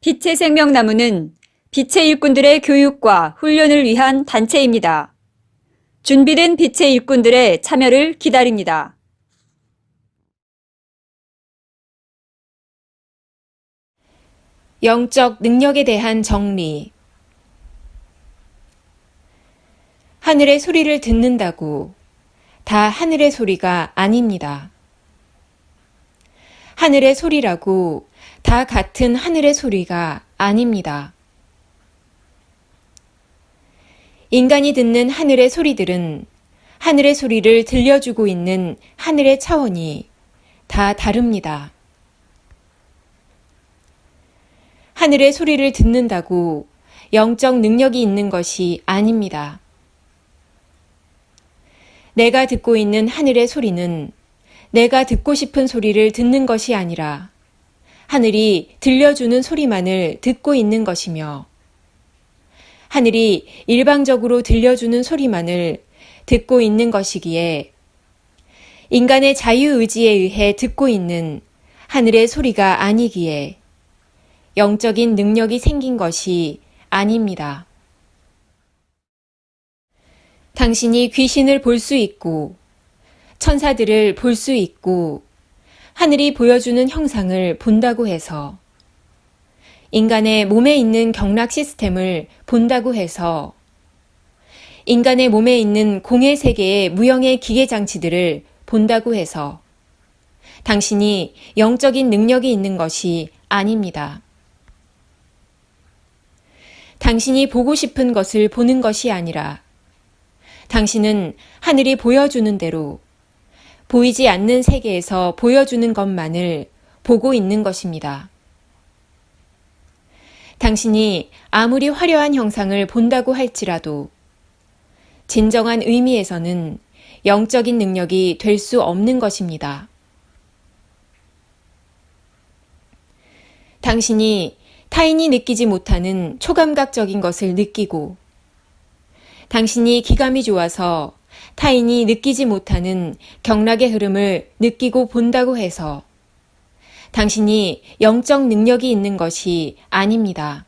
빛의 생명나무는 빛의 일꾼들의 교육과 훈련을 위한 단체입니다. 준비된 빛의 일꾼들의 참여를 기다립니다. 영적 능력에 대한 정리. 하늘의 소리를 듣는다고 다 하늘의 소리가 아닙니다. 하늘의 소리라고 다 같은 하늘의 소리가 아닙니다. 인간이 듣는 하늘의 소리들은 하늘의 소리를 들려주고 있는 하늘의 차원이 다 다릅니다. 하늘의 소리를 듣는다고 영적 능력이 있는 것이 아닙니다. 내가 듣고 있는 하늘의 소리는 내가 듣고 싶은 소리를 듣는 것이 아니라 하늘이 들려주는 소리만을 듣고 있는 것이며 하늘이 일방적으로 들려주는 소리만을 듣고 있는 것이기에 인간의 자유의지에 의해 듣고 있는 하늘의 소리가 아니기에 영적인 능력이 생긴 것이 아닙니다. 당신이 귀신을 볼 수 있고 천사들을 볼 수 있고 하늘이 보여주는 형상을 본다고 해서 인간의 몸에 있는 경락 시스템을 본다고 해서 인간의 몸에 있는 공해 세계의 무형의 기계 장치들을 본다고 해서 당신이 영적인 능력이 있는 것이 아닙니다. 당신이 보고 싶은 것을 보는 것이 아니라 당신은 하늘이 보여주는 대로 보이지 않는 세계에서 보여주는 것만을 보고 있는 것입니다. 당신이 아무리 화려한 형상을 본다고 할지라도 진정한 의미에서는 영적인 능력이 될 수 없는 것입니다. 당신이 타인이 느끼지 못하는 초감각적인 것을 느끼고 당신이 기감이 좋아서 타인이 느끼지 못하는 경락의 흐름을 느끼고 본다고 해서 당신이 영적 능력이 있는 것이 아닙니다.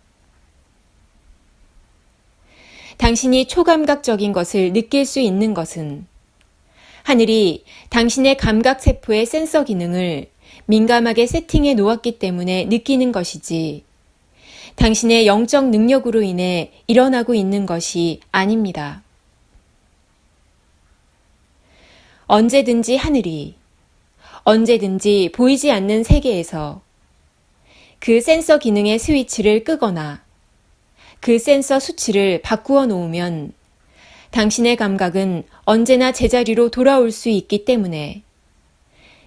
당신이 초감각적인 것을 느낄 수 있는 것은 하늘이 당신의 감각세포의 센서 기능을 민감하게 세팅해 놓았기 때문에 느끼는 것이지 당신의 영적 능력으로 인해 일어나고 있는 것이 아닙니다. 언제든지 하늘이 언제든지 보이지 않는 세계에서 그 센서 기능의 스위치를 끄거나 그 센서 수치를 바꾸어 놓으면 당신의 감각은 언제나 제자리로 돌아올 수 있기 때문에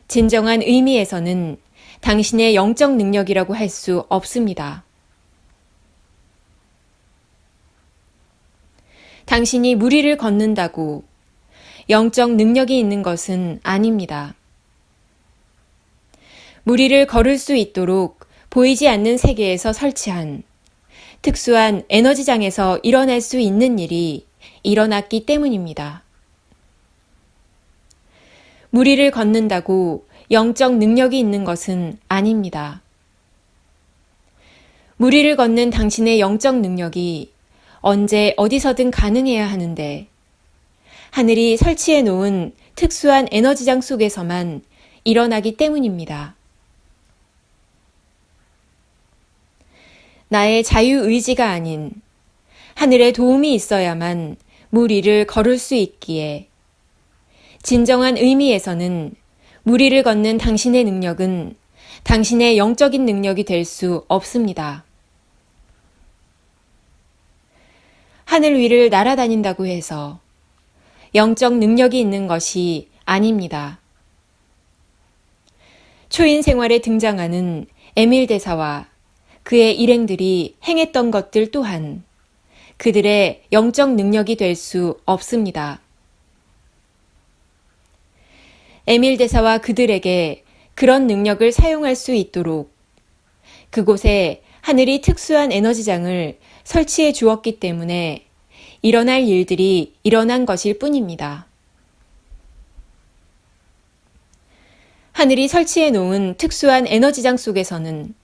진정한 의미에서는 당신의 영적 능력이라고 할 수 없습니다. 당신이 무리를 걷는다고 영적 능력이 있는 것은 아닙니다. 무리를 걸을 수 있도록 보이지 않는 세계에서 설치한 특수한 에너지장에서 일어날 수 있는 일이 일어났기 때문입니다. 무리를 걷는다고 영적 능력이 있는 것은 아닙니다. 무리를 걷는 당신의 영적 능력이 언제 어디서든 가능해야 하는데 하늘이 설치해 놓은 특수한 에너지장 속에서만 일어나기 때문입니다. 나의 자유의지가 아닌 하늘의 도움이 있어야만 무리를 걸을 수 있기에 진정한 의미에서는 무리를 걷는 당신의 능력은 당신의 영적인 능력이 될 수 없습니다. 하늘 위를 날아다닌다고 해서 영적 능력이 있는 것이 아닙니다. 초인 생활에 등장하는 에밀 대사와 그의 일행들이 행했던 것들 또한 그들의 영적 능력이 될 수 없습니다. 에밀 대사와 그들에게 그런 능력을 사용할 수 있도록 그곳에 하늘이 특수한 에너지장을 설치해 주었기 때문에 일어날 일들이 일어난 것일 뿐입니다. 하늘이 설치해 놓은 특수한 에너지장 속에서는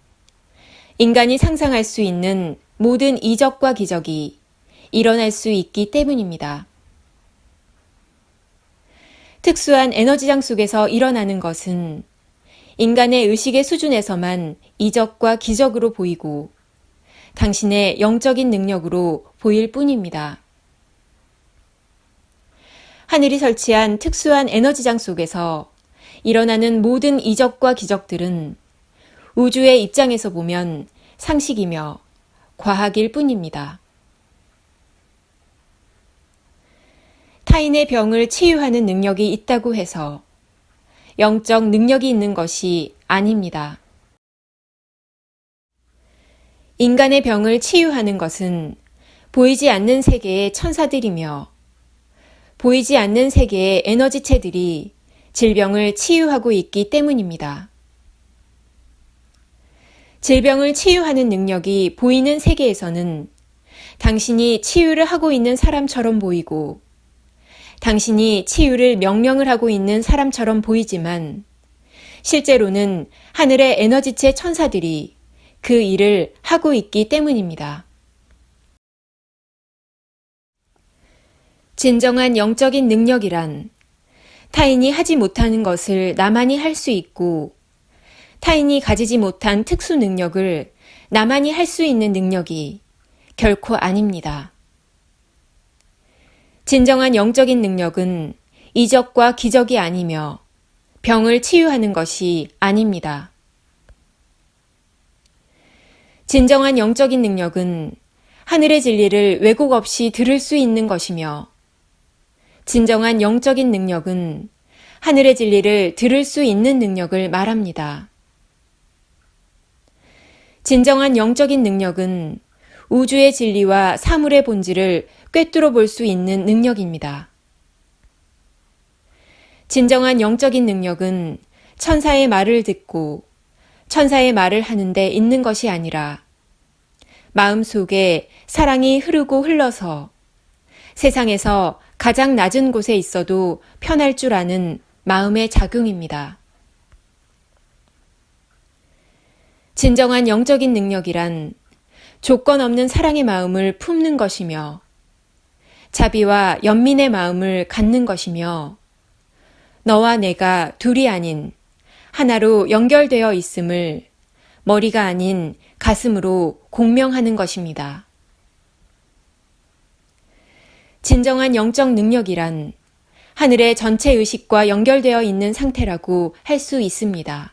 인간이 상상할 수 있는 모든 이적과 기적이 일어날 수 있기 때문입니다. 특수한 에너지장 속에서 일어나는 것은 인간의 의식의 수준에서만 이적과 기적으로 보이고 당신의 영적인 능력으로 보일 뿐입니다. 하늘이 설치한 특수한 에너지장 속에서 일어나는 모든 이적과 기적들은 우주의 입장에서 보면 상식이며 과학일 뿐입니다. 타인의 병을 치유하는 능력이 있다고 해서 영적 능력이 있는 것이 아닙니다. 인간의 병을 치유하는 것은 보이지 않는 세계의 천사들이며 보이지 않는 세계의 에너지체들이 질병을 치유하고 있기 때문입니다. 질병을 치유하는 능력이 보이는 세계에서는 당신이 치유를 하고 있는 사람처럼 보이고 당신이 치유를 명령을 하고 있는 사람처럼 보이지만 실제로는 하늘의 에너지체 천사들이 그 일을 하고 있기 때문입니다. 진정한 영적인 능력이란 타인이 하지 못하는 것을 나만이 할 수 있고 타인이 가지지 못한 특수 능력을 나만이 할 수 있는 능력이 결코 아닙니다. 진정한 영적인 능력은 이적과 기적이 아니며 병을 치유하는 것이 아닙니다. 진정한 영적인 능력은 하늘의 진리를 왜곡 없이 들을 수 있는 것이며 진정한 영적인 능력은 하늘의 진리를 들을 수 있는 능력을 말합니다. 진정한 영적인 능력은 우주의 진리와 사물의 본질을 꿰뚫어 볼 수 있는 능력입니다. 진정한 영적인 능력은 천사의 말을 듣고 천사의 말을 하는 데 있는 것이 아니라 마음속에 사랑이 흐르고 흘러서 세상에서 가장 낮은 곳에 있어도 편할 줄 아는 마음의 작용입니다. 진정한 영적인 능력이란 조건 없는 사랑의 마음을 품는 것이며 자비와 연민의 마음을 갖는 것이며 너와 내가 둘이 아닌 하나로 연결되어 있음을 머리가 아닌 가슴으로 공명하는 것입니다. 진정한 영적 능력이란 하늘의 전체 의식과 연결되어 있는 상태라고 할 수 있습니다.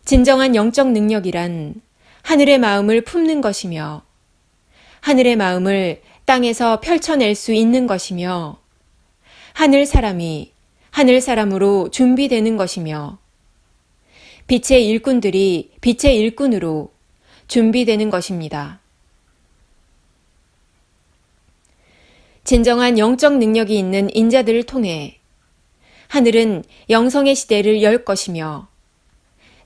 진정한 영적 능력이란 하늘의 마음을 품는 것이며 하늘의 마음을 땅에서 펼쳐낼 수 있는 것이며 하늘 사람이 하늘 사람으로 준비되는 것이며 빛의 일꾼들이 빛의 일꾼으로 준비되는 것입니다. 진정한 영적 능력이 있는 인자들을 통해 하늘은 영성의 시대를 열 것이며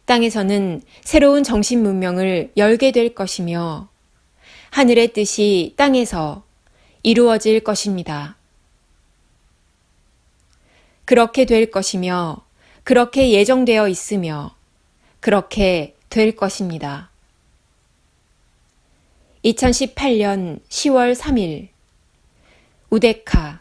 땅에서는 새로운 정신 문명을 열게 될 것이며 하늘의 뜻이 땅에서 이루어질 것입니다. 그렇게 될 것이며 그렇게 예정되어 있으며 그렇게 될 것입니다. 2018년 10월 3일 우데카